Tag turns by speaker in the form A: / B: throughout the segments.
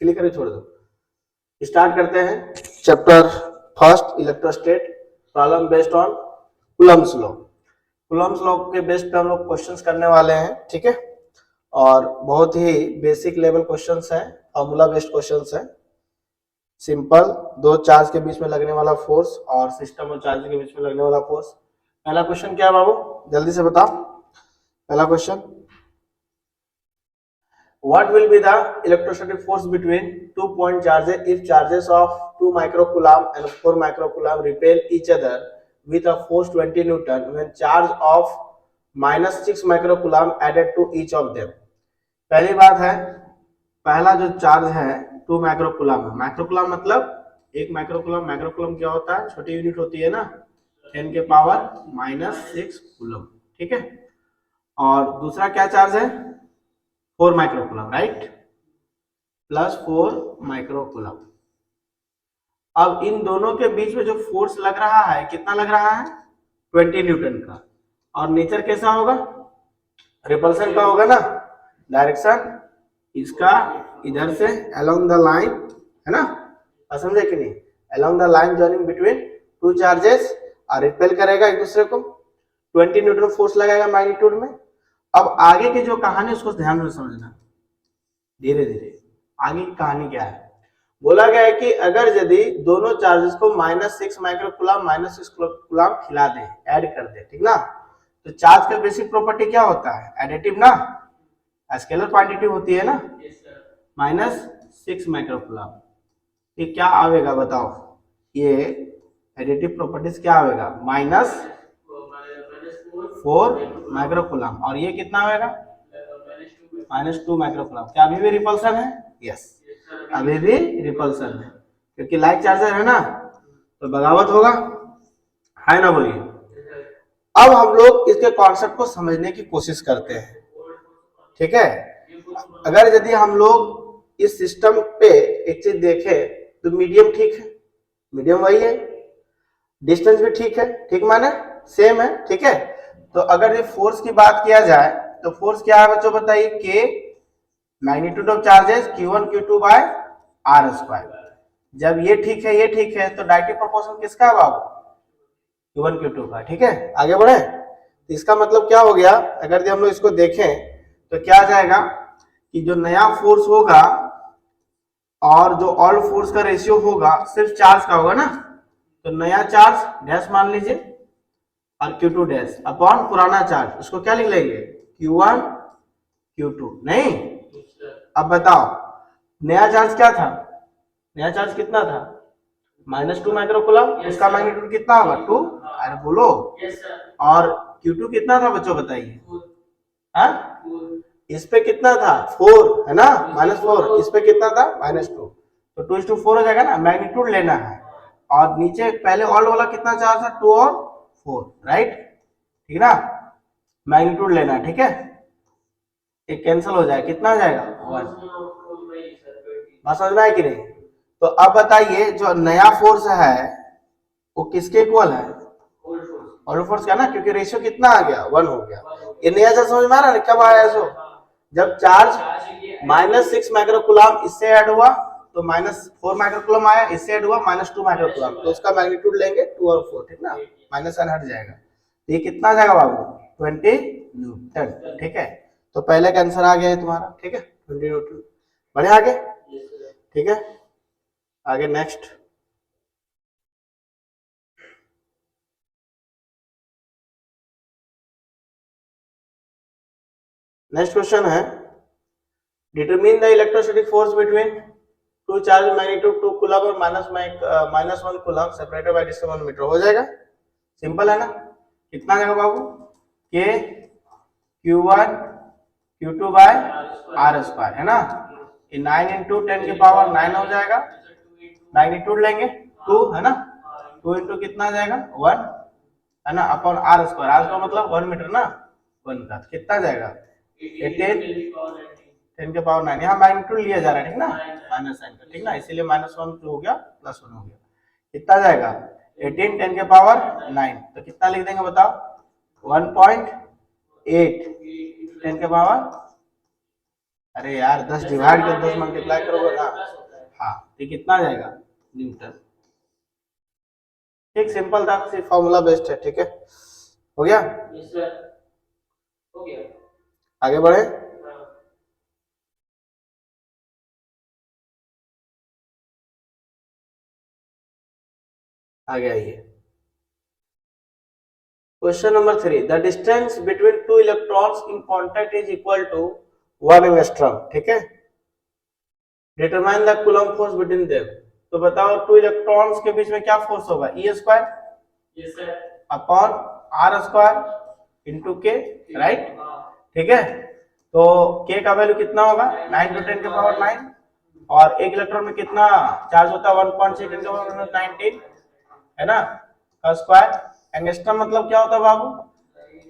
A: Click करके छोड़ दो। स्टार्ट करते हैं chapter first इलेक्ट्रोस्टेट, problem based on Coulomb's law. Coulomb's law के बेस्ड पे हम लोग क्वेश्चंस करने वाले हैं, ठीक है। और बहुत ही बेसिक लेवल क्वेश्चंस हैं, फॉर्मूला बेस्ड क्वेश्चंस हैं। सिंपल, दो चार्ज के बीच में लगने वाला फोर्स और सिस्टम और चार्ज के बीच में लगने वाला फोर्स। पहला क्वेश्चन क्या है बाबू, जल्दी से बताओ। पहला question, what will be the electrostatic force between 2 point charges if charges of 2 microcoulomb and 4 microcoulomb repel each other with a force 20 newton when charge of minus 6 microcoulomb added to each of them। पहली बात है, पहला जो charge है 2 microcoulomb है। Microcoulomb मतलब एक microcoulomb, microcoulomb क्या होता है, छोटी यूनिट होती है ना, 10 के पावर -6 कूलम, ठीक है। और दूसरा क्या चार्ज है, 4 माइक्रोकूलम, राइट, प्लस 4 माइक्रोकूलम। अब इन दोनों के बीच में जो फोर्स लग रहा है, कितना लग रहा है, 20 न्यूटन का। और नेचर कैसा होगा, रिपल्सन का होगा ना, डायरेक्शन इसका इधर से अलोंग द लाइन, है ना, समझे कि नहीं, along the line joining between two charges, और रिपेल करेगा एक दूसरे को, 20 न्यूटन फोर्स लगाएगा मैग्नीट्यूड में। अब आगे की जो कहानी उसको ध्यान में समझना, धीरे धीरे आगे की कहानी क्या है। बोला गया है कि अगर यदि दोनों चार्जेस को -6 माइक्रोकूलम -6 कूलम खिला दे, ऐड कर दे, ठीक ना, तो चार्ज का बेसिक प्रॉपर्टी क्या होता है, एडिटिव ना, स्केलर क्वांटिटी होती है ना, -6 माइक्रोकूलम। ये क्या आवेगा बताओ, ये एडिटिव प्रॉपर्टीज क्या आवेगा, -4 माइक्रोकूलम, और ये कितना आवेगा, -2 माइक्रोकूलम। क्या अभी भी रिपल्सन है, यस, अभी भी रिपल्सन है, क्योंकि लाइक चार्जर है ना, तो बगावत होगा, है ना, बोलिए। अब हम लोग इसके कॉन्सेप्ट को समझने की कोशिश करते हैं, ठीक है। अगर यदि हम लोग इस सिस्टम पे एक चीज देखें तो मीडियम ठीक है, मीडियम वही है, डिस्टेंस भी ठीक है, ठीक माने सेम है, ठीक है। तो अगर ये फोर्स की बात किया जाए तो फोर्स क्या है बच्चों बताइए, के magnitude of charges Q1 Q2 by R square. जब ये ठीक है, ये ठीक है, तो डायरेक्टिव प्रोपोर्शन किसका है बाबू, Q1 Q2 का, ठीक है। आगे बढ़े, तो इसका मतलब क्या हो गया, अगर हम लोग इसको देखें तो क्या आ जाएगा कि जो नया फोर्स होगा और जो ओल्ड फोर्स का रेशियो होगा सिर्फ चार्ज का होगा ना, तो नया चार्ज डैश मान लीजिए और Q2 डैश अपॉन पुराना चार्ज, उसको क्या लिख लेंगे, Q1 Q2, नहीं। अब बताओ नया चार्ज क्या था, नया चार्ज कितना था, -2 माइक्रोकूलम, उसका मैग्नीट्यूड कितना होगा, 2, अरे बोलो। और Q2 कितना था बच्चों बताइए, इस पे कितना था, 4 है ना, -4, इस पे कितना था, -2, तो 2:4 हो जाएगा ना, मैग्नीट्यूड लेना है। और नीचे पहले ऑल्ड वाला कितना चार्ज था, 2 और 4, राइट, ठीक ना, मैग्नीट्यूड लेना है, ठीक है। एक कैंसिल हो जाए, कितना हो जाएगा, 1। बात समझ में आया कि नहीं। तो अब बताइए जो नया फोर्स है वो किसके इक्वल है, ओल्ड फोर्स का ना, क्योंकि रेशियो कितना आ गया, 1 हो गया। ये नया चार्ज समझ में आ रहा है, कब आया सो, जब चार्ज -6 माइक्रोकूलम इससे ऐड हुआ तो -4 माइक्रोकूलम आया, इससे ऐड हुआ -2 माइक्रोकूलम, तो उसका मैग्नीट्यूड लेंगे 2 और 4, ठीक ना, -1 हट जाएगा, तो ये कितना आ जाएगा बाबू, 20 न्यूटन, ठीक है। तो पहले का आंसर आ गया है तुम्हारा, ठीक है, 20 न्यूटन। बढ़े आगे, ठीक है। आगे नेक्स्ट, नेक्स्ट क्वेश्चन है, determine the electrostatic force between two charge magnitude 2 coulomb और -1 coulomb separated by distance 1 metre. हो जाएगा, सिंपल है ना। कितना जाएगा बाबू, के Q1 Q2 by R square, है ना, ये 9 × 10 की पावर 9 हो जाएगा, मैग्नीट्यूड लेंगे 2, है ना, 2 × कितना आ जाएगा, 1, है ना, upon R square, R square मतलब 1 मीटर ना, 1 का कितना जाएगा, 18 10 के पावर 9, यहाँ मैग्नीट्यूड लिया जा रहा है, ठीक ना, माइनस साइन का, ठीक ना, इसीलिए -1 जो हो गया +1 हो गया, कितना जाएगा, 18 10 के पावर 9, तो कितना लिख देंगे बताओ, 1.8 10 के पावर अरे यार 10 डिवाइड कर 10 मल्टीप्लाई करोगे ना, हाँ तो कितना आ जाएगा न्यूटन। ठीक, सिंपल था, सिर्फ फॉर्मूला बेस्ड है। ठीक है, हो गया।
B: यस सर, हो गया।
A: आगे बढ़े। आगे आइए, question number 3, the distance between two electrons in contact is equal to 1 angstrom. ठीक है, determine the coulomb force between them. तो बताओ टू इलेक्ट्रॉन्स के बीच में क्या फोर्स होगा, E square
B: yes sir
A: upon R square into K, right. ठीक है, तो के का वैल्यू कितना होगा 9 × 10 के पावर 9, और एक इलेक्ट्रॉन में कितना चार्ज होता है 1.6 × 10 के पावर 19 है ना, का स्क्वायर। एंगस्ट्रॉम मतलब क्या होता है बाबू,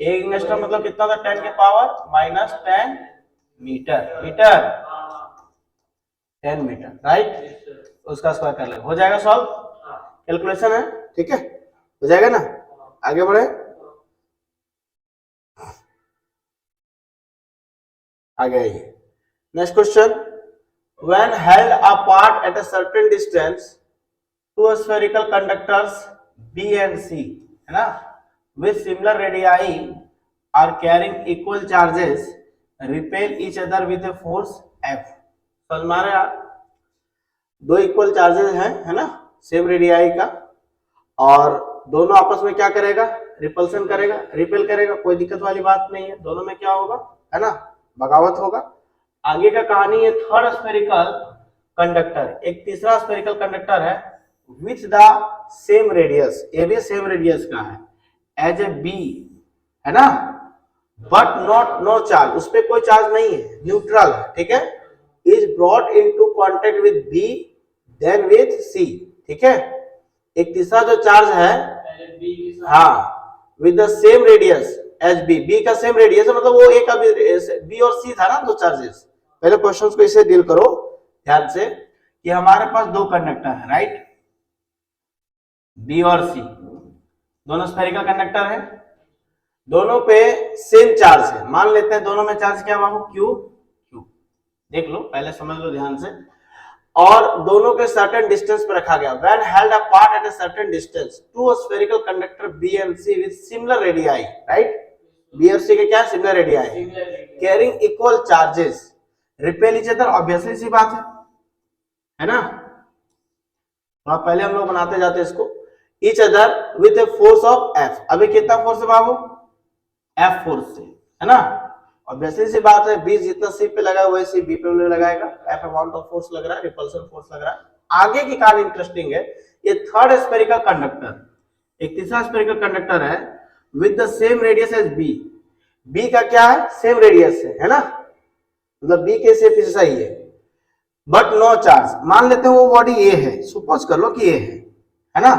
A: एक एंगस्ट्रॉम मतलब कितना होता है 10 के power -10 metre, metre 10 metre, right. उसका स्क्वायर कर ले, हो जाएगा सॉल्व, कैलकुलेशन है। ठीक है, हो जाएगा ना। आगे बढ़े, आगे आइए, next question, when held apart at a certain distance two spherical conductors B and C, है ना, with similar radii are carrying equal charges repel each other with a force F। समझ में आ रहा है, दो इक्वल चार्जेस हैं, है ना, सेम रेडियाई का, और दोनों आपस में क्या करेगा, रिपल्सन करेगा, रिपेल करेगा, कोई दिक्कत वाली बात नहीं है, दोनों में क्या होगा, है ना, बगावत होगा। आगे का कहानी है, थर्ड स्फेरिकल कंडक्टर, एक तीसरा स्फेरिकल कंडक्टर है विथ द सेम रेडियस, ये भी सेम रेडियस का है, एज ए बी, है ना, बट नॉट नो चार्ज, उस पर कोई चार्ज नहीं है, न्यूट्रल है। ठीक है, is brought into contact with B then with C. ठीक है, एक तीसरा जो चार्ज है, हाँ, with the same radius as B, B का सेम रेडियस है, मतलब वो एक बी और सी था ना, दो चार्जेस। पहले क्वेश्चंस को इसे डील करो ध्यान से, कि हमारे पास दो कंडक्टर है, राइट, बी और सी, दोनों स्फेरिकल कंडक्टर है, दोनों पे सेम चार्ज है, मान लेते हैं दोनों में चार्ज क्या बाबू, क्यू, क्यू, देख लो पहले समझ लो ध्यान से, और दोनों के सर्टेन डिस्टेंस पर रखा गया। When held apart at a certain distance, two spherical conductor B and C with similar radii, right? B और C के क्या similar radii, carrying equal charges, repel each other, obviously सी बात है ना, तो पहले हम लोग बनाते जाते इसको, each other with a force of F। अभी कितना फोर्स है बाबू, F फोर्स से, है ना, ऑब्वियसली सी बात है, बी जितना सी पे लगा हुआ है सी बी पे लगाएगा, एफ अमाउंट ऑफ फोर्स लग रहा है, रिपल्सन फोर्स लग रहा है। आगे की कहानी इंटरेस्टिंग है, ये थर्ड स्फेरिकल कंडक्टर, एक तीसरा स्फेरिकल कंडक्टर है with the same radius as B, B का क्या है सेम रेडियस है ना, मतलब बी के शेप जैसा ही है, बट नो चार्ज, मान लेते हैं वो बॉडी ए है, सपोज कर लो कि ए है ना,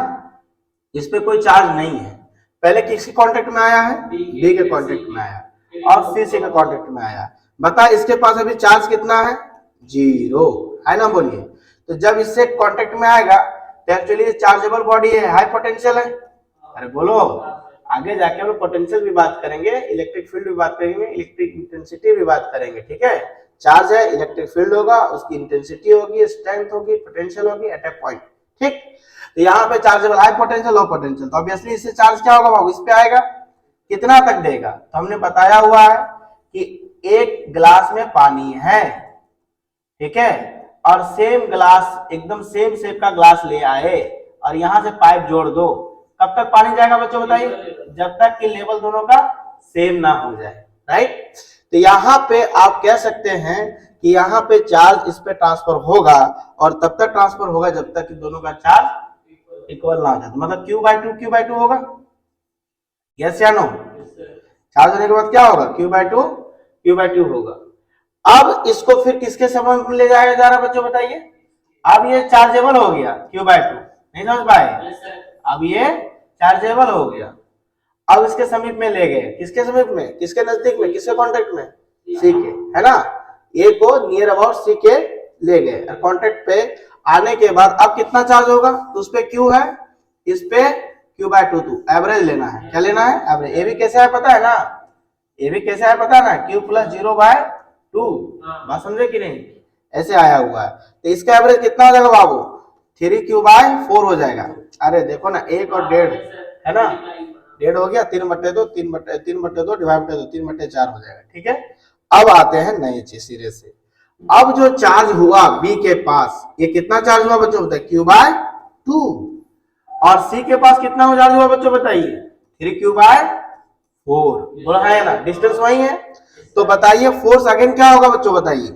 A: इस पे कोई चार्ज नहीं है, पहले किसके कांटेक्ट में आया है, बी के कांटेक्ट में आया, और सी का कांटेक्ट में आया, बता इसके पास अभी चार्ज कितना है, 0 है ना, बोलिए। तो जब इससे कांटेक्ट में आएगा तो एक्चुअली चार्जेबल बॉडी है, हाई पोटेंशियल है, अरे बोलो, आगे जाके हम लोग पोटेंशियल भी बात करेंगे, इलेक्ट्रिक फील्ड भी बात करेंगे, इलेक्ट्रिक इंटेंसिटी भी बात करेंगे। ठीक है, चार्ज है, इलेक्ट्रिक फील्ड होगा, उसकी इंटेंसिटी होगी, स्ट्रेंथ होगी, पोटेंशियल होगी एट ए पॉइंट। ठीक, तो यहाँ पे chargeable high potential low potential, तो ऑब्वियसली इससे चार्ज क्या होगा बाबू, इस पे आएगा, कितना तक देगा, तो हमने बताया हुआ है कि एक ग्लास में पानी है, ठीक है, और सेम ग्लास एकदम सेम शेप का ग्लास ले आए और यहां से पाइप जोड़ दो, कब तक पानी जाएगा बच्चों बताइए, जब तक कि लेवल दोनों का सेम ना हो जाए, राइट। तो यहाँ पे आप कह सकते हैं कि यहाँ पे चार्ज इस पे ट्रांसफर होगा, और तब तक ट्रांसफर होगा जब तक कि दोनों का चार्ज इक्वल ना हो जाए, मतलब Q/2 होगा, यस या नो, चार्ज होने के बाद क्या होगा, Q/2 होगा। अब इसको फिर किसके समय में ले जाया जा रहा है बच्चों बताइए, अब ये चार्जेबल हो गया Q/2, नहीं समझ पाए, अब ये चार्जेबल हो गया, अब इसके समीप में ले गए, किसके समीप में, किसके नजदीक में, किसके कांटेक्ट में, सी के, है ना, ए को नियर अबाउट सी के ले गए, कांटेक्ट पे आने के बाद अब कितना चार्ज होगा, तो उस पे Q है, इस पे Q/2, एवरेज लेना है, क्या लेना है, एवरेज। ए भी कैसे है पता है ना, ए भी कैसे है पता है ना, Q + 0/2, 2।
B: हाँ।
A: बात समझे कि नहीं, ऐसे आया हुआ है। तो इसका एवरेज कितना हो जाएगा बाबू, 3q/4 हो जाएगा। अरे देखो ना, 1 और 1.5 है ना, 1.5 हो गया, 3/2 3/2 डिवाइड बाय 2 3/4 हो जाएगा। ठीक है, अब आते हैं नए चीज सिरे से। अब जो चार्ज हुआ बी के पास, ये कितना चार्ज हुआ बच्चों बताइए, q/2। और सी के पास कितना चार्ज हुआ बच्चों बताइए, 3q/4। बोला है ना, डिस्टेंस वही है। तो बताइए फोर्स अगेन क्या होगा बच्चों बताइए,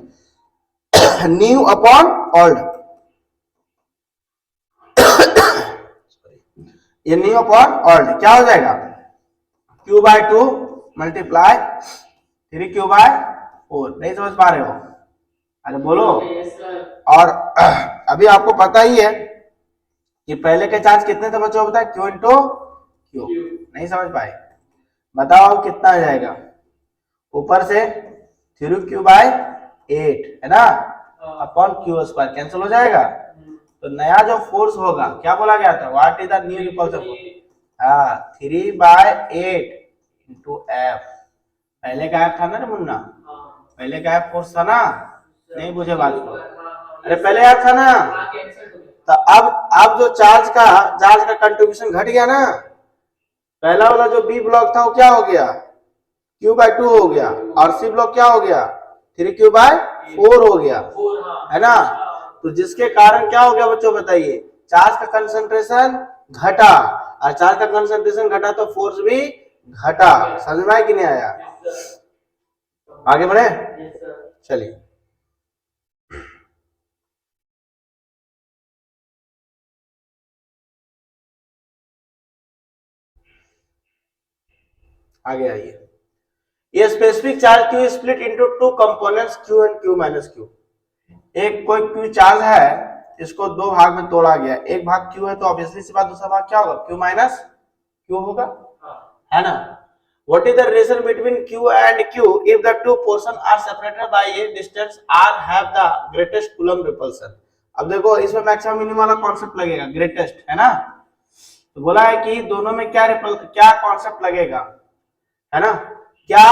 A: न्यू अपॉन ओल्ड। ये न्यू अपॉन ओल्ड क्या हो जाएगा, q/2 मल्टीप्लाई 3q/4। नहीं समझ पा रहे हो, अरे बोलो।
B: Yes sir.
A: और अभी आपको पता ही है कि पहले के चार्ज कितने थे बच्चों बताए, q इंटू क्यू। नहीं समझ पाए, बताओ अब कितना आ जाएगा, ऊपर से 3q/8 है ना, अपॉन q² कैंसिल हो जाएगा। तो नया जो फोर्स होगा क्या बोला गया था, what is the new repulsive force, हाँ 3/8 इंटू एफ। पहले का एफ था ना रे मुन्ना, पहले का एफ फोर्स था ना, नहीं बुझे बात को, अरे पहले एफ था ना। तो अब जो चार्ज का कंट्रीब्यूशन घट गया ना, पहला वाला जो बी ब्लॉक था वो क्या हो गया, q/2 हो गया, और सी ब्लॉक क्या हो गया, 3q/4 हो गया, है ना। तो जिसके कारण क्या हो गया बच्चों बताइए, चार्ज का कंसंट्रेशन घटा, और चार्ज का कंसंट्रेशन घटा तो फोर्स भी घटा। समझ में आया कि नहीं आया, आगे बढ़े, चलिए। आगे आइए, ये specific charge q split into 2 components q and q-q। एक कोई q चार्ज है, इसको दो भाग में तोड़ा गया, एक भाग q है तो ऑब्वियसली सी बात दूसरा भाग क्या होगा, q-q होगा, है ना। What is the relation between q and q if the two portions are separated by a distance r have the greatest coulomb repulsion? अब देखो इसमें मैक्सिमम मिनिमम वाला कॉन्सेप्ट लगेगा, ग्रेटेस्ट है ना। तो बोला है कि दोनों में क्या कॉन्सेप्ट लगेगा, है ना, क्या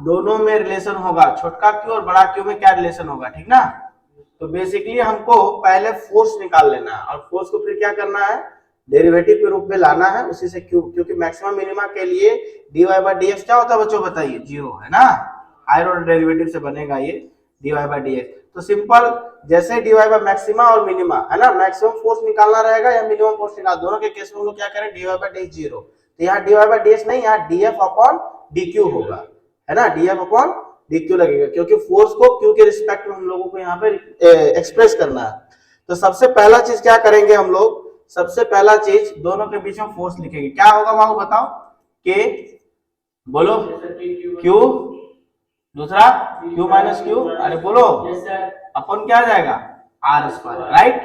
A: दोनों में रिलेशन होगा, छोटका क्यू और बड़ा क्यू में क्या रिलेशन होगा, ठीक ना। तो बेसिकली हमको पहले फोर्स निकाल लेना है, और फोर्स को फिर क्या करना है, डेरिवेटिव के रूप में लाना है उसी से क्यू, क्योंकि मैक्सिमम मिनिमा के लिए dy/dx क्या होता है बच्चों बताइए, 0 है ना, हायर ऑर्डर डेरिवेटिव से बनेगा ये dy/dx। तो सिंपल, जैसे dy बाय मैक्सिमा और मिनिमा है ना, मैक्सिमम फोर्स निकालना रहेगा या मिनिमम फोर्स निकाल, दोनों के केस में हम लोग क्या करें, dy/dx 0। तो यहाँ dy/dx नहीं, यहाँ df/dq होगा, है ना, df/dq लगेगा, क्योंकि फोर्स को q के रिस्पेक्ट में हम लोगों को यहाँ पे एक्सप्रेस करना है। तो सबसे पहला चीज क्या करेंगे हम लोग, सबसे पहला चीज दोनों के बीच में फोर्स लिखेंगे, क्या होगा बाबू बताओ, k बोलो q, दूसरा q-q, अरे बोलो, अपन क्या आ जाएगा, r², राइट।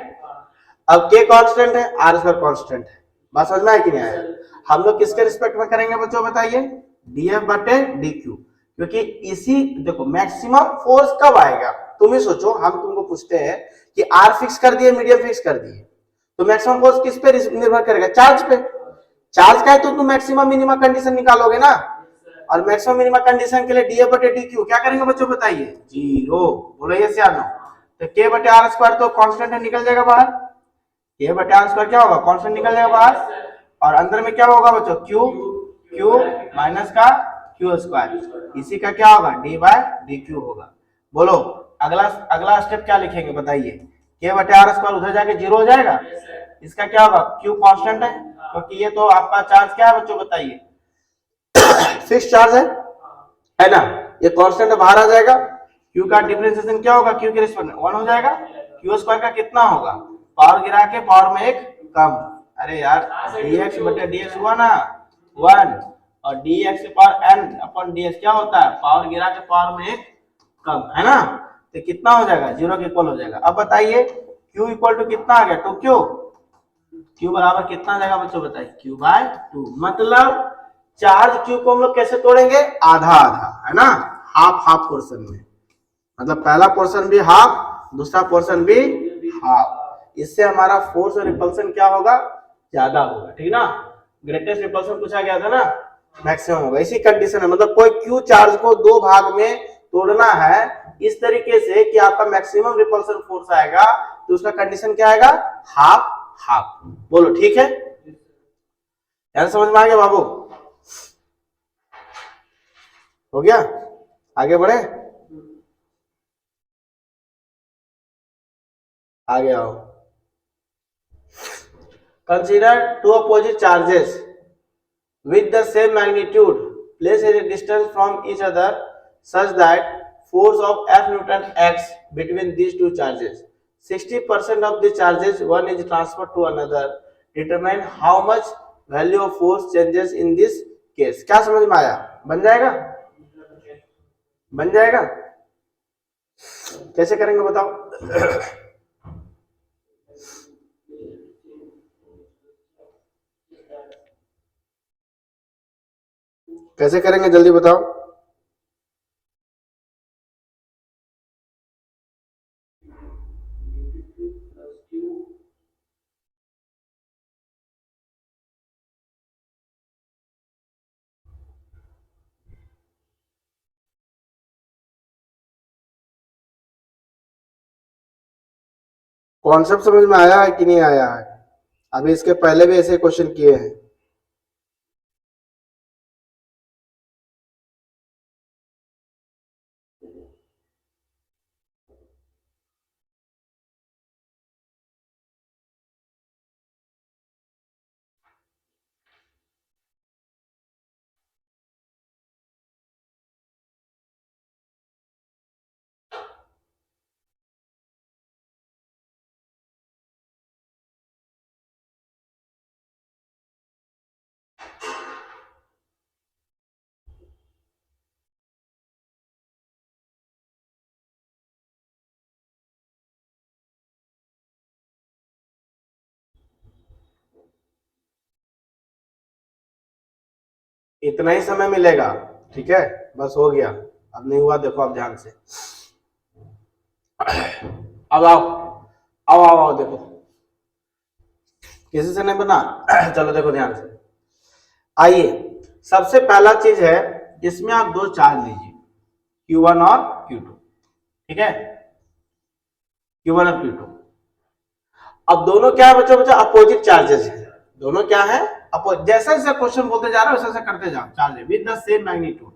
A: अब k कांस्टेंट है, r² कांस्टेंट है, बात समझ में आया कि नहीं आया। हम लोग किसके रिस्पेक्ट में करेंगे बच्चों बताइए, df/dq, क्योंकि इसी देखो मैक्सिमम फोर्स कब आएगा, तुम ही सोचो, हम तुमको पूछते हैं कि r फिक्स कर दिए, मीडियम फिक्स कर दिए, तो मैक्सिमम फोर्स किस पे निर्भर करेगा, चार्ज पे। चार्ज का है तो तुम मैक्सिमम मिनिमम कंडीशन निकालोगे ना, और मैक्सिमम मिनिमम कंडीशन के लिए df/dq क्या करेंगे बच्चों बताइए, 0। बोलो यस या नो। तो k/r² तो कांस्टेंट है, निकल जाएगा बाहर, k/r² क्या होगा, कांस्टेंट निकल जाएगा बाहर, और अंदर में क्या होगा बच्चों, q माइनस का q², इसी का क्या होगा, d/dq होगा। बोलो अगला स्टेप क्या लिखेंगे बताइए, k/r² उधर जाके 0 हो जाएगा, इसका क्या होगा, q कांस्टेंट है, क्योंकि ये तो आपका चार्ज क्या है बच्चों बताइए, फिक्स चार्ज है ना, ये कांस्टेंट बाहर आ जाएगा, q का डिफरेंशिएशन क्या होगा, q के रिस्पेक्ट में 1 हो जाएगा, q² का कितना होगा, पावर गिरा के पावर में एक कम, अरे यार dx/dx हुआ ना 1, और dx के पावर n अपॉन dx क्या होता है, पावर गिरा के पावर में एक कम, है ना। तो कितना हो जाएगा, 0 के इक्वल हो जाएगा। अब बताइए q इक्वल टू कितना आ गया, 2q, q बराबर कितना आ जाएगा बच्चों बताइए, q/2। मतलब चार्ज q को हम लोग कैसे तोड़ेंगे, आधा आधा, है ना, हाफ पोर्शन में, मतलब पहला पोर्शन भी हाफ, दूसरा पोर्शन भी हाफ, इससे हमारा फोर्स और रिपल्सन क्या होगा, ज्यादा होगा, ठीक ना। ग्रेटेस्ट रिपल्सन पूछा गया था ना, मैक्सिमम होगा, इसी कंडीशन है, मतलब कोई q चार्ज को दो भाग में तोड़ना है इस तरीके से कि आपका मैक्सिमम रिपल्सन फोर्स आएगा, तो उसका कंडीशन क्या आएगा, हाफ हाफ। बोलो ठीक है, यार समझ में आ गया बाबू? हो गया, आगे बढ़े, आगे आओ। Consider two opposite charges with the same magnitude placed at a distance from each other such that force of F Newton acts between these two charges. 60% of the charges one is transferred to another. Determine how much value of force changes in this case. क्या समझ में आया? बन जाएगा, बन जाएगा। कैसे करेंगे बताओ? कैसे करेंगे जल्दी बताओ? कॉन्सेप्ट समझ में आया है कि नहीं आया है? अभी इसके पहले भी ऐसे क्वेश्चन किए हैं। इतना ही समय मिलेगा, ठीक है, बस हो गया। अब नहीं हुआ देखो, अब ध्यान से, अब आओ आओ आओ आओ, देखो किसी से नहीं बना। चलो देखो ध्यान से, आइए सबसे पहला चीज है, इसमें आप दो चार्ज लीजिए, Q1 और Q2, ठीक है, Q1 और Q2। अब दोनों क्या है बच्चों, अपोजिट चार्जेस है, दोनों क्या है, जैसा जैसा क्वेश्चन बोलते जा रहे हो वैसा वैसा करते जाओ, charge with the same magnitude,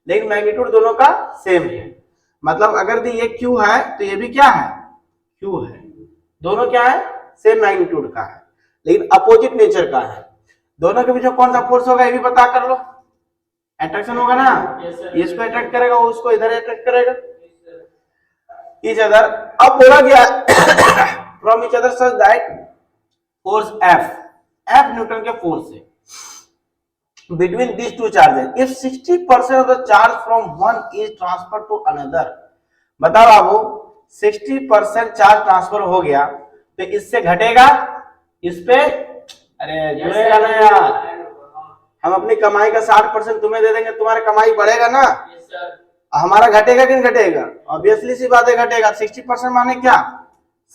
A: लेकिन मैग्नीट्यूड दोनों का सेम है। मतलब अगर ये Q है तो ये भी क्या है, Q है, दोनों क्या है, सेम मैग्नीट्यूड का है, लेकिन अपोजिट नेचर का है। दोनों के बीच में कौन सा फोर्स होगा ये भी पता कर लो, अट्रैक्शन होगा ना, ये इसको अट्रैक्ट करेगा, वो उसको इधर अट्रैक्ट करेगा, इच अदर। अब बोला गया from each other such that force F newton के फोर्स से between these two charges if 60% of the charge from one is transfer to another. बताओ बाबू, 60% चार्ज ट्रांसफर हो गया तो इससे घटेगा, इस पे, अरे जुड़ेगा ना यार, हम अपनी कमाई का 60% तुम्हें दे देंगे, तुम्हारी कमाई बढ़ेगा ना, हमारा घटेगा कि नहीं घटेगा? ऑब्वियसली सी बात है घटेगा। 60% माने क्या,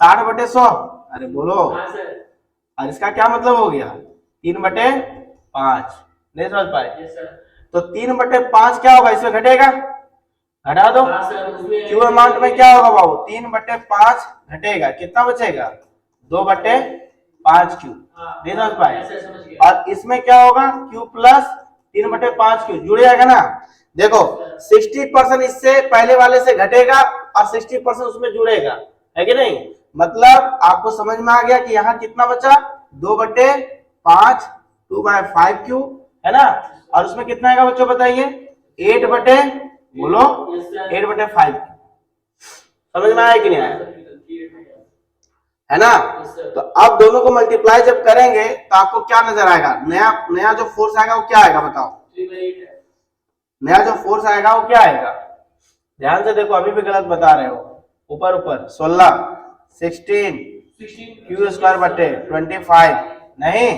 A: 60/100, अरे बोलो, और इसका क्या मतलब हो गया, 3/5, नहीं समझ पाए? तो 3/5 क्या होगा, इसमें घटेगा, घटा दो, क्यू अमाउंट में क्या होगा बाबू, 3/5 घटेगा, कितना बचेगा, 2/5 क्यू, नहीं समझ पाए? और इसमें क्या होगा, क्यू प्लस 3/5 क्यू, जुड़ जाएगा ना। देखो 60% इससे पहले वाले से घटेगा और 60% उसमें जुड़ेगा, है कि नहीं? मतलब आपको समझ में आ गया कि यहाँ कितना बचा, 2/5, 2/5 क्यू, है ना, और उसमें कितना आएगा बच्चों बताइए, 8/5 क्यू। समझ में आया कि नहीं आया, है ना? तो अब दोनों को मल्टीप्लाई जब करेंगे तो आपको क्या नजर आएगा, नया जो फोर्स आएगा वो क्या आएगा बताओ, नया जो फोर्स आएगा वो क्या आएगा, ध्यान से देखो, अभी भी गलत बता रहे हो, ऊपर ऊपर 16, 16 Q²/25, नहीं,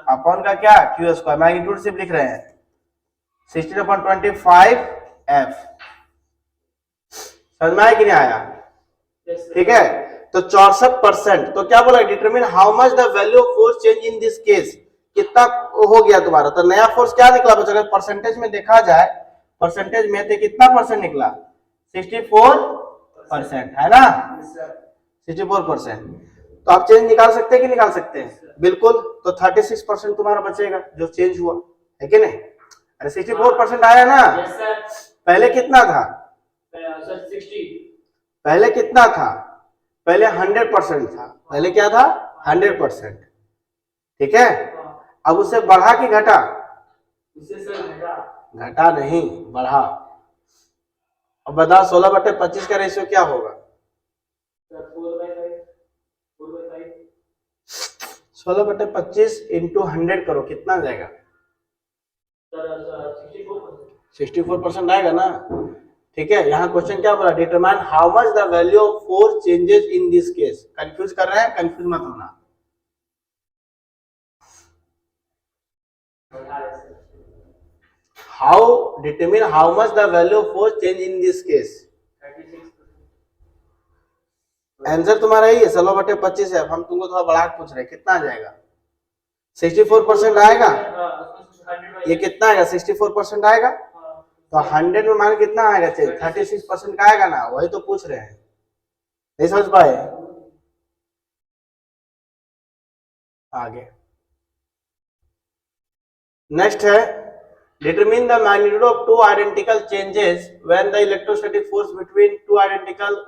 A: अपॉन का क्या, Q², मैग्नीट्यूड सिर्फ लिख रहे हैं, 16/25 F। समझ में आया कि नहीं आया? ठीक है, तो 64%, तो क्या बोला, determine how much the value of force change in this case, कितना हो गया तुम्हारा, तो नया फोर्स क्या निकला बच्चों, अगर परसेंटेज में देखा जाए परसेंटेज में थे, कितना परसेंट निकला? 64% है ना, 64%। तो आप चेंज निकाल सकते हैं कि निकाल सकते हैं? बिल्कुल। तो 36% तुम्हारा बचेगा जो चेंज हुआ, है कि नहीं? अरे 64% आया ना।
B: Yes, sir.
A: पहले कितना था?
B: Sir, 60.
A: पहले कितना था? पहले 100% था। पहले क्या था? 100%। ठीक है, अब उसे बढ़ा कि घटा?
B: उसे सर घटा।
A: घटा नहीं, बढ़ा। अब बताओ 16/25 का रेशियो क्या होगा?
B: सर 4/5, 4/5।
A: 16/25 इंटू 100 करो, कितना आ जाएगा?
B: सर 64%।
A: 64% आएगा ना। ठीक है, यहाँ क्वेश्चन क्या बोला? Determine how much the value of force changes in this case. Confuse कर रहे हैं? कंफ्यूज मत होना। How determine how much the value of force change in this case.
B: 36%।
A: Answer तुम्हारा ही है 16/25 है। हम तुमको थोड़ा बढ़ा के पूछ रहे हैं, कितना आ जाएगा? 64% आएगा। ये कितना आएगा? 64% आएगा। तो 100 में मान कितना आएगा? 36% का आएगा ना, वही तो पूछ रहे हैं। नहीं समझ पाए? आगे नेक्स्ट है, determine the magnitude of two identical changes when the electrostatic force between two identical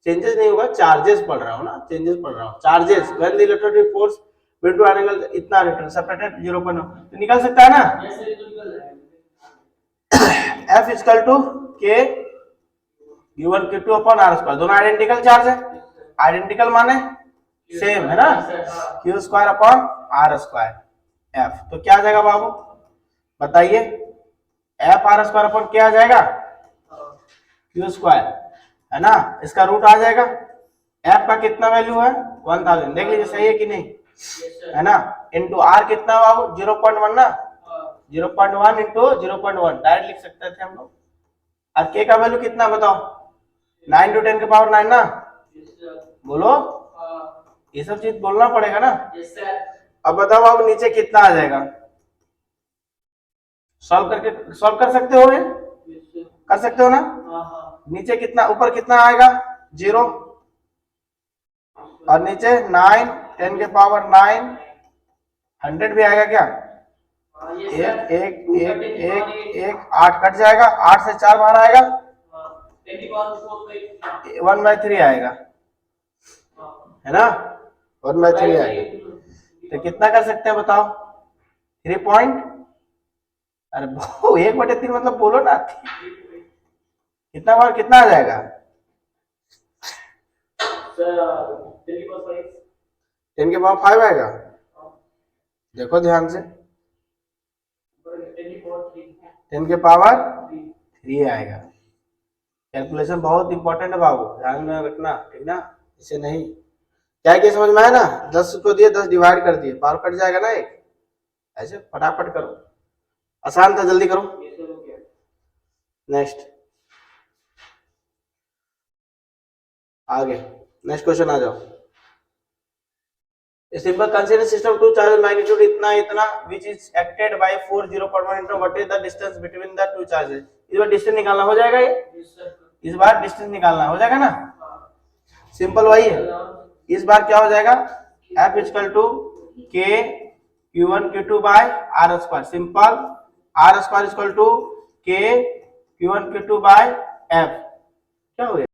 A: changes नहीं होगा, चार्जेस पढ़ रहा हूँ ना, चेंजेस पढ़ रहा हूँ। Charges when the electrostatic force between two identical इतना रिटर्न सेपरेटेड 0.1 तो निकल सकता है ना।
B: Yes, sir, ये तो निकल रहा है।
A: F equal to K Q1 Q2 upon R square. दोनों आइडेंटिकल चार्ज है। आइडेंटिकल माने सेम है ना, Q square upon R square F। तो क्या आ जाएगा बाबू बताइए? F R स्क्वायर अपॉन क्या आ जाएगा? Q स्क्वायर है ना, इसका रूट आ जाएगा। F का कितना वैल्यू है? 1000। देख लीजिए सही है कि नहीं, है ना। इंटू R कितना बाबू? 0.1 ना, 0.1 इंटू 0.1 डायरेक्ट लिख सकते थे हम लोग। और K का वैल्यू कितना बताओ? 9 टू 10 के पावर 9 ना। बोलो, ये सब चीज बोलना पड़ेगा ना।
B: Yes, sir.
A: अब बताओ बाबू नीचे कितना आ जाएगा? सॉल्व कर सकते हो ये?
B: Yes, sir.
A: कर सकते हो ना।
B: हाँ।
A: नीचे कितना, ऊपर कितना आएगा? 0 और नीचे 9 10 के पावर 9 100 भी आएगा क्या?
B: Yes,
A: एक
B: sir.
A: एक एक एक एक 8 कट जाएगा, 8 से 4 बाहर आएगा,
B: 10 की पावर 4/3।
A: 1/3 आएगा, है ना। 1/3 आएगा। तो कितना कर सकते हैं बताओ? 3 पॉइंट, अरे 1/3 मतलब बोलो ना, कितना बार कितना आ जाएगा?
B: सर 10 की पावर 5।
A: 10 के पावर 5 आएगा। देखो ध्यान से,
B: 10 की पावर 3।
A: 10 के पावर 3 आएगा। कैलकुलेशन बहुत इंपॉर्टेंट है बाबू, ध्यान में रखना, ठीक ना। इसे नहीं क्या है कि समझ में आया ना। 10 को दिए 10 डिवाइड कर दिए, पावर कट जाएगा ना एक। ऐसे फटाफट करो, आसान था, जल्दी करो। नेक्स्ट आगे, नेक्स्ट क्वेश्चन आ जाओ। Simple consider system two charge magnitude इतना इतना which is acted by force 0.1 into what is the distance between the two charges. इस बार डिस्टेंस निकालना हो जाएगा ये? इस बार डिस्टेंस निकालना हो जाएगा ना, सिंपल वही है। इस बार क्या हो जाएगा? F equal to K Q1 Q2 by R square. Simple, R square equal to K Q1 Q2 by F। क्या हो गया?